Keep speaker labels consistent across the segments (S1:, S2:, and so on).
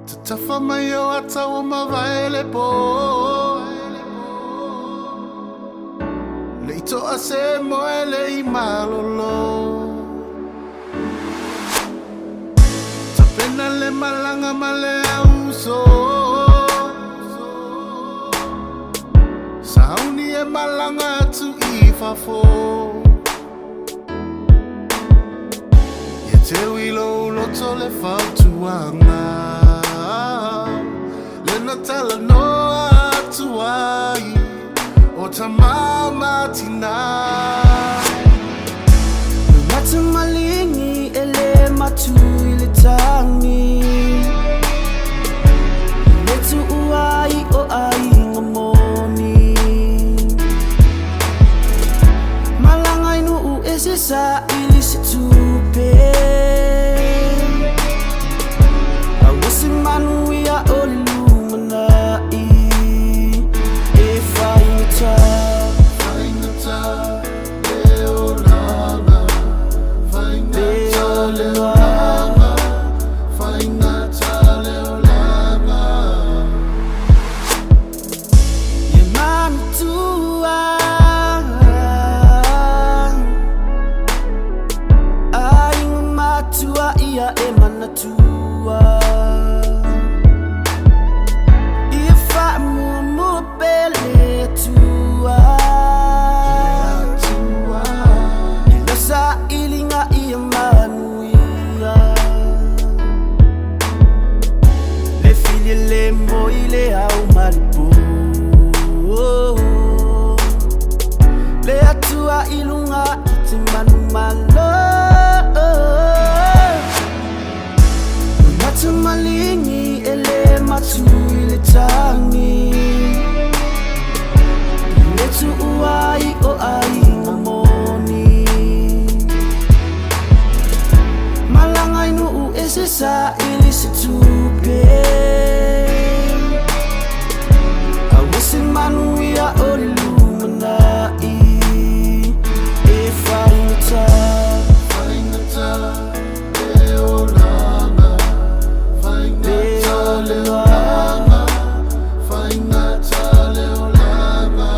S1: Tafa mayo Atoa mavaele po Leito ase moele I malolo Tapena le malanga male auso Sauni e malanga tu ifafo Ye te wilo loto le fautuanga Lena tala noa tuai O tamama tina
S2: Mata malingi ele matu ile tangi Letu uai o ai ngamoni Malangai no u esesa ili situpe Awasi manu ia olumana
S1: Faigata le olaga Faigata le olaga Faigata le olaga
S2: Ye mami tua Ai matua ia e mana tua Ifa mu pele tua Ilasa ilinga ia manuia Le fili le mo ile au malibu Le atua ilunga iti manu malo Mata malingi ele matu ile tangi Letu uai o ai ngamoni Malangai no u esesa ili situpe Awasi manu ia olumana E faigata
S1: le olaga Faigata le olaga Faigata le olaga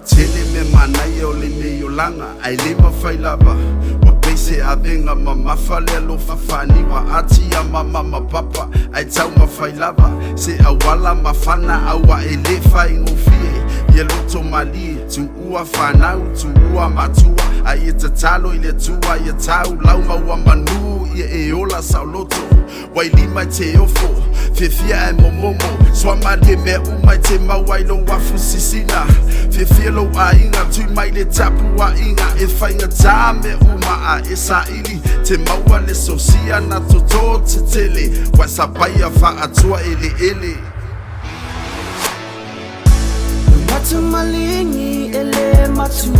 S3: Tele me manai o le nei o langa ai le mawhailava Wa peise a venga ma mawhale alo whawhani Wa ati a mama papa ai tau mawhailava Se awala mawhana awa e le whaingo fie Ye loto mali tu ua whanau tu ua matua Ai e tatalo i le tua i e tau lau maua manu I e ola sao loto Wai lima te ofo Fefia e momomo Swama le me umai te mawai lo wafu sisina Fefia lo a inga tui mai le tapu a inga E faigata me uma a e sa ili Te maua le sosia na toto te tele Wai sapaya fa atua ele ele
S2: Mata malingi ele matu